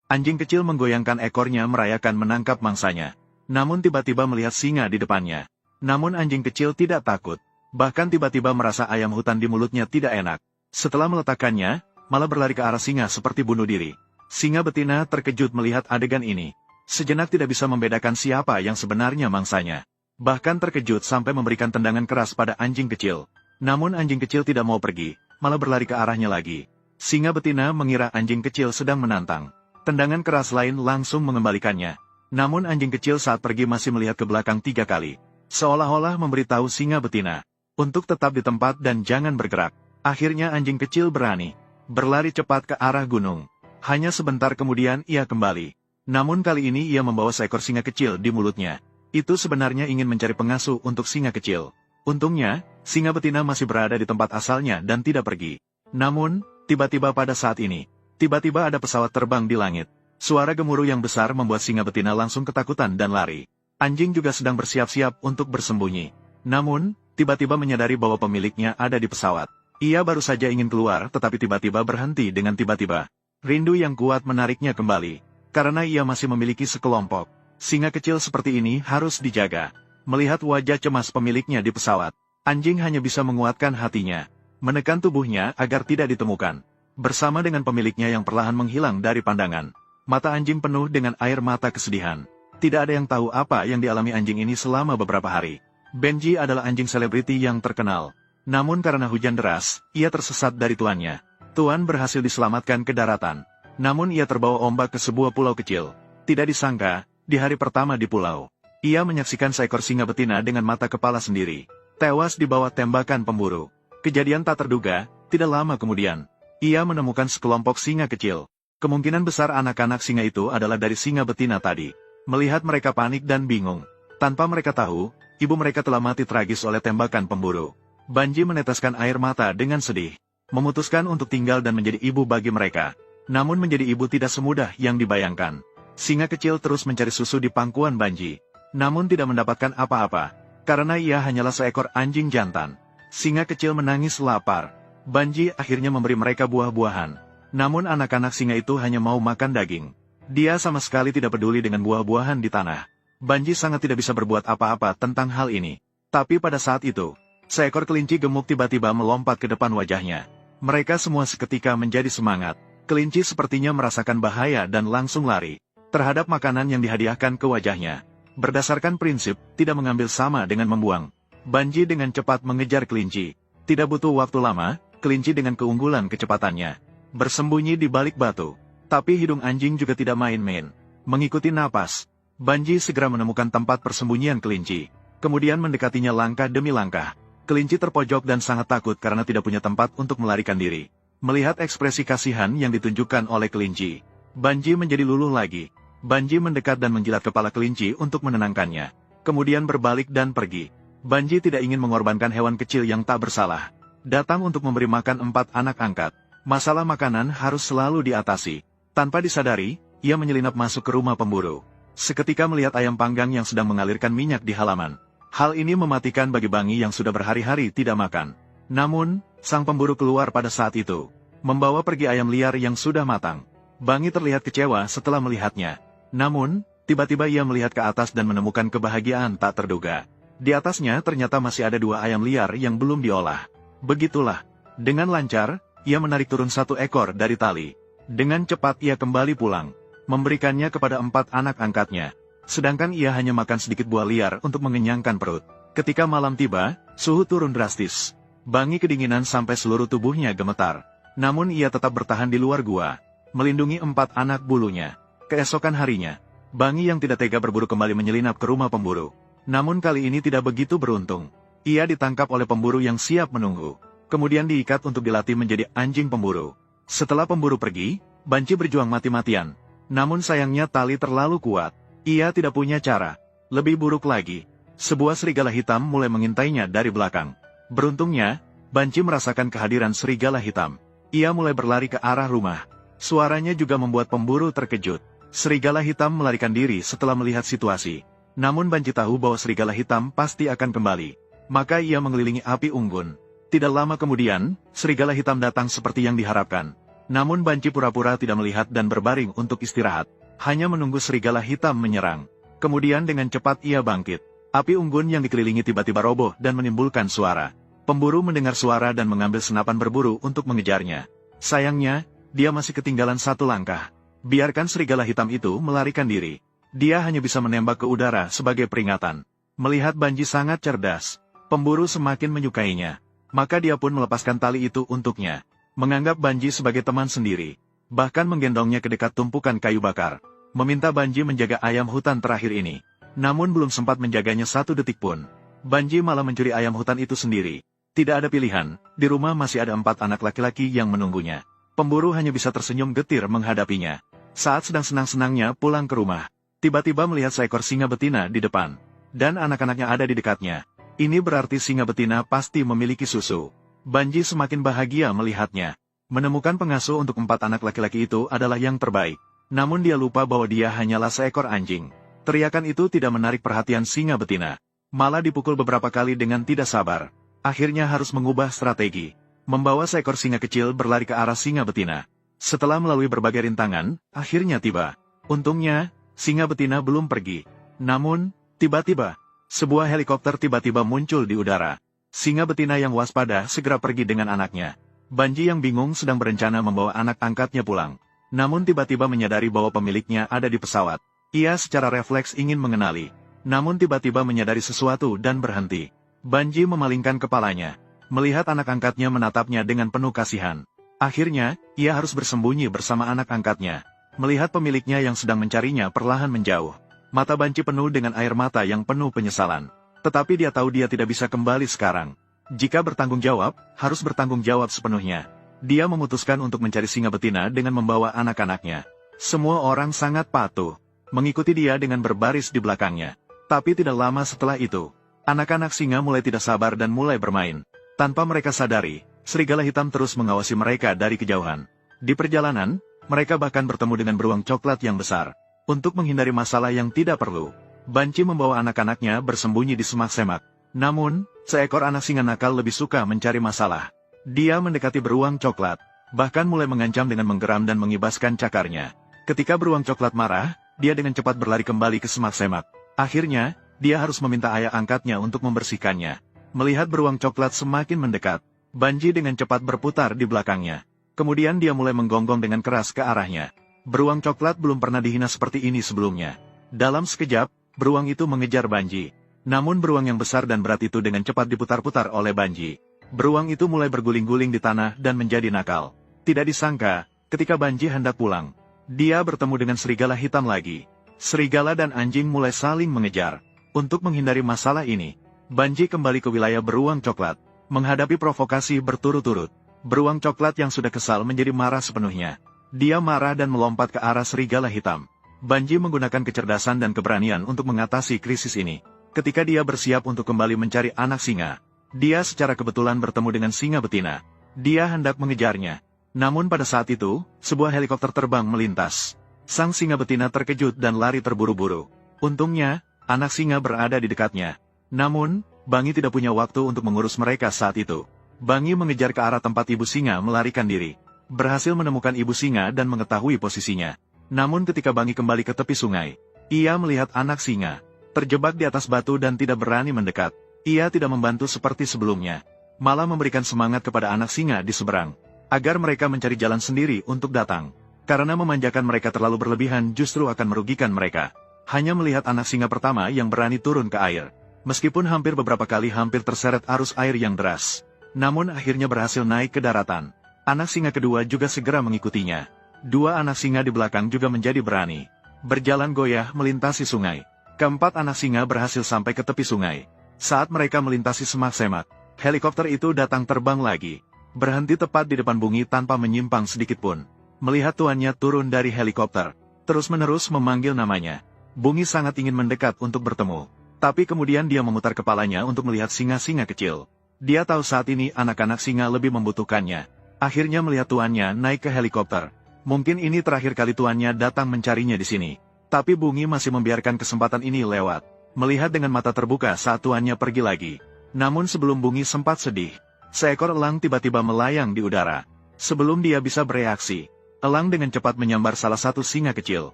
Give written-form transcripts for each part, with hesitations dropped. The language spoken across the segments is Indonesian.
Anjing kecil menggoyangkan ekornya merayakan menangkap mangsanya. Namun tiba-tiba melihat singa di depannya. Namun anjing kecil tidak takut. Bahkan tiba-tiba merasa ayam hutan di mulutnya tidak enak. Setelah meletakkannya, malah berlari ke arah singa seperti bunuh diri. Singa betina terkejut melihat adegan ini. Sejenak tidak bisa membedakan siapa yang sebenarnya mangsanya. Bahkan terkejut sampai memberikan tendangan keras pada anjing kecil. Namun anjing kecil tidak mau pergi, malah berlari ke arahnya lagi. Singa betina mengira anjing kecil sedang menantang. Tendangan keras lain langsung mengembalikannya. Namun anjing kecil saat pergi masih melihat ke belakang 3 kali. Seolah-olah memberitahu singa betina untuk tetap di tempat dan jangan bergerak. Akhirnya anjing kecil berani berlari cepat ke arah gunung. Hanya sebentar kemudian ia kembali. Namun kali ini ia membawa seekor singa kecil di mulutnya. Itu sebenarnya ingin mencari pengasuh untuk singa kecil. Untungnya, singa betina masih berada di tempat asalnya dan tidak pergi. Namun, tiba-tiba pada saat ini, tiba-tiba ada pesawat terbang di langit. Suara gemuruh yang besar membuat singa betina langsung ketakutan dan lari. Anjing juga sedang bersiap-siap untuk bersembunyi. Namun, tiba-tiba menyadari bahwa pemiliknya ada di pesawat. Ia baru saja ingin keluar tetapi tiba-tiba berhenti dengan tiba-tiba. Rindu yang kuat menariknya kembali. Karena ia masih memiliki sekelompok singa kecil seperti ini harus dijaga. Melihat wajah cemas pemiliknya di pesawat, anjing hanya bisa menguatkan hatinya. Menekan tubuhnya agar tidak ditemukan. Bersama dengan pemiliknya yang perlahan menghilang dari pandangan. Mata anjing penuh dengan air mata kesedihan. Tidak ada yang tahu apa yang dialami anjing ini selama beberapa hari. Benji adalah anjing selebriti yang terkenal. Namun karena hujan deras, ia tersesat dari tuannya. Tuan berhasil diselamatkan ke daratan. Namun ia terbawa ombak ke sebuah pulau kecil. Tidak disangka, di hari pertama di pulau, ia menyaksikan seekor singa betina dengan mata kepala sendiri. Tewas di bawah tembakan pemburu. Kejadian tak terduga, tidak lama kemudian, ia menemukan sekelompok singa kecil. Kemungkinan besar anak-anak singa itu adalah dari singa betina tadi. Melihat mereka panik dan bingung. Tanpa mereka tahu, ibu mereka telah mati tragis oleh tembakan pemburu. Banji meneteskan air mata dengan sedih. Memutuskan untuk tinggal dan menjadi ibu bagi mereka. Namun menjadi ibu tidak semudah yang dibayangkan. Singa kecil terus mencari susu di pangkuan Banji. Namun tidak mendapatkan apa-apa. Karena ia hanyalah seekor anjing jantan. Singa kecil menangis lapar. Banji akhirnya memberi mereka buah-buahan. Namun anak-anak singa itu hanya mau makan daging. Dia sama sekali tidak peduli dengan buah-buahan di tanah. Banji sangat tidak bisa berbuat apa-apa tentang hal ini. Tapi pada saat itu, seekor kelinci gemuk tiba-tiba melompat ke depan wajahnya. Mereka semua seketika menjadi semangat. Kelinci sepertinya merasakan bahaya dan langsung lari terhadap makanan yang dihadiahkan ke wajahnya. Berdasarkan prinsip, tidak mengambil sama dengan membuang. Banji dengan cepat mengejar kelinci. Tidak butuh waktu lama, kelinci dengan keunggulan kecepatannya bersembunyi di balik batu. Tapi hidung anjing juga tidak main-main. Mengikuti napas, Banji segera menemukan tempat persembunyian kelinci. Kemudian mendekatinya langkah demi langkah. Kelinci terpojok dan sangat takut karena tidak punya tempat untuk melarikan diri. Melihat ekspresi kasihan yang ditunjukkan oleh kelinci, Banji menjadi luluh lagi. Banji mendekat dan menjilat kepala kelinci untuk menenangkannya. Kemudian berbalik dan pergi. Banji tidak ingin mengorbankan hewan kecil yang tak bersalah. Datang untuk memberi makan 4 anak angkat. Masalah makanan harus selalu diatasi. Tanpa disadari, ia menyelinap masuk ke rumah pemburu. Seketika melihat ayam panggang yang sedang mengalirkan minyak di halaman. Hal ini mematikan bagi Bangi yang sudah berhari-hari tidak makan. Namun, sang pemburu keluar pada saat itu, membawa pergi ayam liar yang sudah matang. Bangi terlihat kecewa setelah melihatnya. Namun, tiba-tiba ia melihat ke atas dan menemukan kebahagiaan tak terduga. Di atasnya ternyata masih ada 2 ayam liar yang belum diolah. Begitulah, dengan lancar, ia menarik turun 1 ekor dari tali. Dengan cepat ia kembali pulang, memberikannya kepada 4 anak angkatnya. Sedangkan ia hanya makan sedikit buah liar untuk mengenyangkan perut. Ketika malam tiba, suhu turun drastis. Bangi kedinginan sampai seluruh tubuhnya gemetar. Namun ia tetap bertahan di luar gua, melindungi 4 anak bulunya. Keesokan harinya, Bangi yang tidak tega berburu kembali menyelinap ke rumah pemburu. Namun kali ini tidak begitu beruntung. Ia ditangkap oleh pemburu yang siap menunggu. Kemudian diikat untuk dilatih menjadi anjing pemburu. Setelah pemburu pergi, Banji berjuang mati-matian. Namun sayangnya tali terlalu kuat. Ia tidak punya cara. Lebih buruk lagi, sebuah serigala hitam mulai mengintainya dari belakang. Beruntungnya, Banji merasakan kehadiran serigala hitam. Ia mulai berlari ke arah rumah. Suaranya juga membuat pemburu terkejut. Serigala hitam melarikan diri setelah melihat situasi. Namun Banji tahu bahwa serigala hitam pasti akan kembali. Maka ia mengelilingi api unggun. Tidak lama kemudian, serigala hitam datang seperti yang diharapkan. Namun Banci pura-pura tidak melihat dan berbaring untuk istirahat, hanya menunggu serigala hitam menyerang. Kemudian dengan cepat ia bangkit. Api unggun yang dikelilingi tiba-tiba roboh dan menimbulkan suara. Pemburu mendengar suara dan mengambil senapan berburu untuk mengejarnya. Sayangnya, dia masih ketinggalan satu langkah. Biarkan serigala hitam itu melarikan diri. Dia hanya bisa menembak ke udara sebagai peringatan. Melihat Banci sangat cerdas, pemburu semakin menyukainya. Maka dia pun melepaskan tali itu untuknya. Menganggap Banci sebagai teman sendiri. Bahkan menggendongnya ke dekat tumpukan kayu bakar. Meminta Banci menjaga ayam hutan terakhir ini. Namun belum sempat menjaganya 1 detik pun. Banci malah mencuri ayam hutan itu sendiri. Tidak ada pilihan, di rumah masih ada 4 anak laki-laki yang menunggunya. Pemburu hanya bisa tersenyum getir menghadapinya. Saat sedang senang-senangnya pulang ke rumah, tiba-tiba melihat seekor singa betina di depan. Dan anak-anaknya ada di dekatnya. Ini berarti singa betina pasti memiliki susu. Banci semakin bahagia melihatnya. Menemukan pengasuh untuk 4 anak laki-laki itu adalah yang terbaik. Namun dia lupa bahwa dia hanyalah seekor anjing. Teriakan itu tidak menarik perhatian singa betina. Malah dipukul beberapa kali dengan tidak sabar. Akhirnya harus mengubah strategi. Membawa seekor singa kecil berlari ke arah singa betina. Setelah melalui berbagai rintangan, akhirnya tiba. Untungnya, singa betina belum pergi. Namun, tiba-tiba, sebuah helikopter tiba-tiba muncul di udara. Singa betina yang waspada segera pergi dengan anaknya. Banci yang bingung sedang berencana membawa anak angkatnya pulang. Namun tiba-tiba menyadari bahwa pemiliknya ada di pesawat. Ia secara refleks ingin mengenali. Namun tiba-tiba menyadari sesuatu dan berhenti. Banci memalingkan kepalanya. Melihat anak angkatnya menatapnya dengan penuh kasihan. Akhirnya, ia harus bersembunyi bersama anak angkatnya. Melihat pemiliknya yang sedang mencarinya perlahan menjauh. Mata Banci penuh dengan air mata yang penuh penyesalan. Tetapi dia tahu dia tidak bisa kembali sekarang. Jika bertanggung jawab, harus bertanggung jawab sepenuhnya. Dia memutuskan untuk mencari singa betina dengan membawa anak-anaknya. Semua orang sangat patuh, mengikuti dia dengan berbaris di belakangnya. Tapi tidak lama setelah itu, anak-anak singa mulai tidak sabar dan mulai bermain. Tanpa mereka sadari, serigala hitam terus mengawasi mereka dari kejauhan. Di perjalanan, mereka bahkan bertemu dengan beruang coklat yang besar. Untuk menghindari masalah yang tidak perlu, Banci membawa anak-anaknya bersembunyi di semak-semak. Namun, seekor anak singa nakal lebih suka mencari masalah. Dia mendekati beruang coklat, bahkan mulai mengancam dengan menggeram dan mengibaskan cakarnya. Ketika beruang coklat marah, dia dengan cepat berlari kembali ke semak-semak. Akhirnya, dia harus meminta ayah angkatnya untuk membersihkannya. Melihat beruang coklat semakin mendekat, Banci dengan cepat berputar di belakangnya. Kemudian dia mulai menggonggong dengan keras ke arahnya. Beruang coklat belum pernah dihina seperti ini sebelumnya. Dalam sekejap, beruang itu mengejar Banci. Namun beruang yang besar dan berat itu dengan cepat diputar-putar oleh Banci. Beruang itu mulai berguling-guling di tanah dan menjadi nakal. Tidak disangka, ketika Banci hendak pulang, dia bertemu dengan serigala hitam lagi. Serigala dan anjing mulai saling mengejar. Untuk menghindari masalah ini, Banci kembali ke wilayah beruang coklat. Menghadapi provokasi berturut-turut, beruang coklat yang sudah kesal menjadi marah sepenuhnya. Dia marah dan melompat ke arah serigala hitam. Banci menggunakan kecerdasan dan keberanian untuk mengatasi krisis ini. Ketika dia bersiap untuk kembali mencari anak singa, dia secara kebetulan bertemu dengan singa betina. Dia hendak mengejarnya. Namun pada saat itu, sebuah helikopter terbang melintas. Sang singa betina terkejut dan lari terburu-buru. Untungnya, anak singa berada di dekatnya. Namun, Bangi tidak punya waktu untuk mengurus mereka saat itu. Bangi mengejar ke arah tempat ibu singa melarikan diri. Berhasil menemukan ibu singa dan mengetahui posisinya. Namun ketika Bangi kembali ke tepi sungai, ia melihat anak singa terjebak di atas batu dan tidak berani mendekat. Ia tidak membantu seperti sebelumnya, malah memberikan semangat kepada anak singa di seberang, agar mereka mencari jalan sendiri untuk datang. Karena memanjakan mereka terlalu berlebihan justru akan merugikan mereka. Hanya melihat anak singa pertama yang berani turun ke air. Meskipun hampir beberapa kali hampir terseret arus air yang deras, namun akhirnya berhasil naik ke daratan. Anak singa kedua juga segera mengikutinya. 2 anak singa di belakang juga menjadi berani. Berjalan goyah melintasi sungai. Keempat anak singa berhasil sampai ke tepi sungai. Saat mereka melintasi semak-semak, helikopter itu datang terbang lagi. Berhenti tepat di depan Bungi tanpa menyimpang sedikit pun. Melihat tuannya turun dari helikopter, terus-menerus memanggil namanya. Bungi sangat ingin mendekat untuk bertemu. Tapi kemudian dia memutar kepalanya untuk melihat singa-singa kecil. Dia tahu saat ini anak-anak singa lebih membutuhkannya. Akhirnya melihat tuannya naik ke helikopter. Mungkin ini terakhir kali tuannya datang mencarinya di sini. Tapi Bungi masih membiarkan kesempatan ini lewat. Melihat dengan mata terbuka saat tuannya pergi lagi. Namun sebelum Bungi sempat sedih, seekor elang tiba-tiba melayang di udara. Sebelum dia bisa bereaksi, elang dengan cepat menyambar salah satu singa kecil,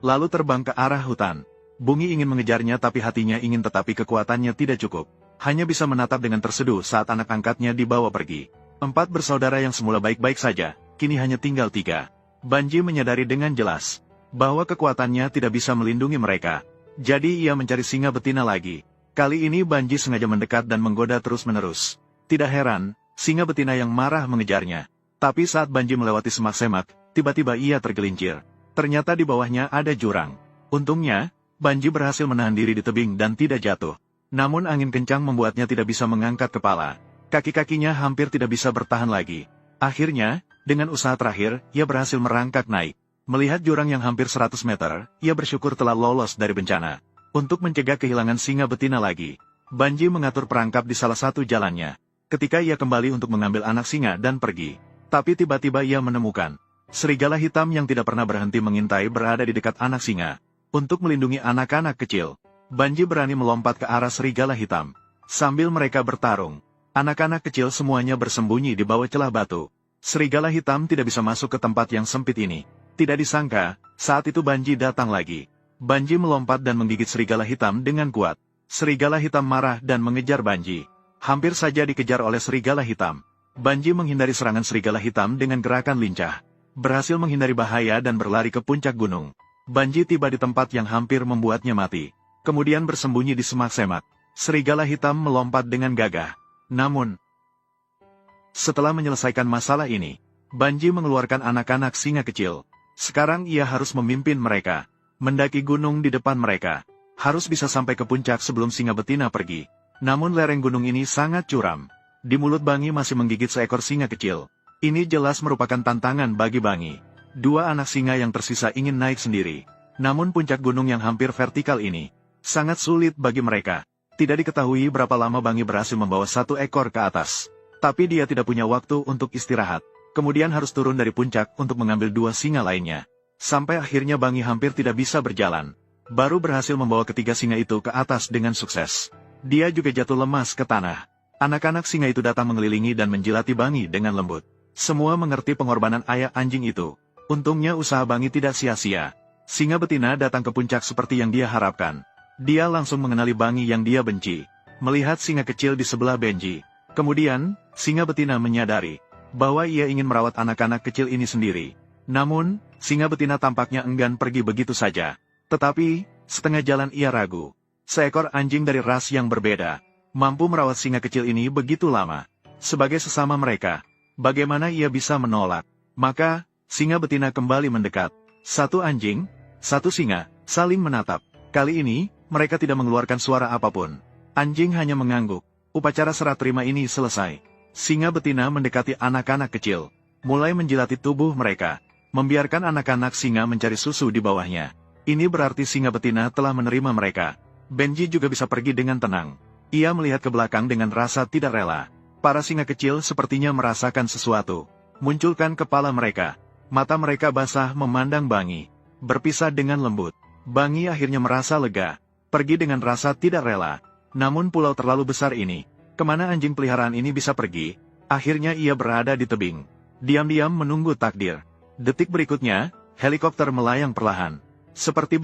lalu terbang ke arah hutan. Bungi ingin mengejarnya tapi hatinya ingin tetapi kekuatannya tidak cukup. Hanya bisa menatap dengan terseduh saat anak angkatnya dibawa pergi. 4 bersaudara yang semula baik-baik saja, kini hanya tinggal 3. Banji menyadari dengan jelas bahwa kekuatannya tidak bisa melindungi mereka. Jadi ia mencari singa betina lagi. Kali ini Banji sengaja mendekat dan menggoda terus-menerus. Tidak heran, singa betina yang marah mengejarnya. Tapi saat Banji melewati semak-semak, tiba-tiba ia tergelincir. Ternyata di bawahnya ada jurang. Untungnya, Banji berhasil menahan diri di tebing dan tidak jatuh. Namun angin kencang membuatnya tidak bisa mengangkat kepala. Kaki-kakinya hampir tidak bisa bertahan lagi. Akhirnya, dengan usaha terakhir, ia berhasil merangkak naik. Melihat jurang yang hampir 100 meter, ia bersyukur telah lolos dari bencana. Untuk mencegah kehilangan singa betina lagi, Banji mengatur perangkap di salah satu jalannya. Ketika ia kembali untuk mengambil anak singa dan pergi, tapi tiba-tiba ia menemukan serigala hitam yang tidak pernah berhenti mengintai berada di dekat anak singa. Untuk melindungi anak-anak kecil, Banji berani melompat ke arah serigala hitam. Sambil mereka bertarung, anak-anak kecil semuanya bersembunyi di bawah celah batu. Serigala hitam tidak bisa masuk ke tempat yang sempit ini. Tidak disangka, saat itu Banji datang lagi. Banji melompat dan menggigit serigala hitam dengan kuat. Serigala hitam marah dan mengejar Banji. Hampir saja dikejar oleh serigala hitam. Banji menghindari serangan serigala hitam dengan gerakan lincah. Berhasil menghindari bahaya dan berlari ke puncak gunung. Banji tiba di tempat yang hampir membuatnya mati. Kemudian bersembunyi di semak-semak. Serigala hitam melompat dengan gagah. Namun, setelah menyelesaikan masalah ini, Banji mengeluarkan anak-anak singa kecil. Sekarang ia harus memimpin mereka mendaki gunung di depan mereka. Harus bisa sampai ke puncak sebelum singa betina pergi. Namun lereng gunung ini sangat curam. Di mulut Bangi masih menggigit seekor singa kecil. Ini jelas merupakan tantangan bagi Bangi. 2 anak singa yang tersisa ingin naik sendiri. Namun puncak gunung yang hampir vertikal ini sangat sulit bagi mereka. Tidak diketahui berapa lama Bangi berhasil membawa 1 ekor ke atas. Tapi dia tidak punya waktu untuk istirahat. Kemudian harus turun dari puncak untuk mengambil 2 singa lainnya. Sampai akhirnya Bangi hampir tidak bisa berjalan. Baru berhasil membawa ketiga singa itu ke atas dengan sukses. Dia juga jatuh lemas ke tanah. Anak-anak singa itu datang mengelilingi dan menjilati Bangi dengan lembut. Semua mengerti pengorbanan ayah anjing itu. Untungnya usaha Bangi tidak sia-sia. Singa betina datang ke puncak seperti yang dia harapkan. Dia langsung mengenali Bangi yang dia benci. Melihat singa kecil di sebelah Banji. Kemudian, singa betina menyadari bahwa ia ingin merawat anak-anak kecil ini sendiri. Namun, singa betina tampaknya enggan pergi begitu saja. Tetapi, setengah jalan ia ragu. Seekor anjing dari ras yang berbeda mampu merawat singa kecil ini begitu lama. Sebagai sesama mereka, bagaimana ia bisa menolak? Maka, singa betina kembali mendekat. 1 anjing, 1 singa, saling menatap. Kali ini, mereka tidak mengeluarkan suara apapun. Anjing hanya mengangguk. Upacara serah terima ini selesai. Singa betina mendekati anak-anak kecil, mulai menjilati tubuh mereka. Membiarkan anak-anak singa mencari susu di bawahnya. Ini berarti singa betina telah menerima mereka. Benji juga bisa pergi dengan tenang. Ia melihat ke belakang dengan rasa tidak rela. Para singa kecil sepertinya merasakan sesuatu. Munculkan kepala mereka. Mata mereka basah memandang Bangi. Berpisah dengan lembut. Bangi akhirnya merasa lega. Pergi dengan rasa tidak rela. Namun pulau terlalu besar ini. Kemana anjing peliharaan ini bisa pergi? Akhirnya ia berada di tebing. Diam-diam menunggu takdir. Detik berikutnya, helikopter melayang perlahan. Seperti Bangi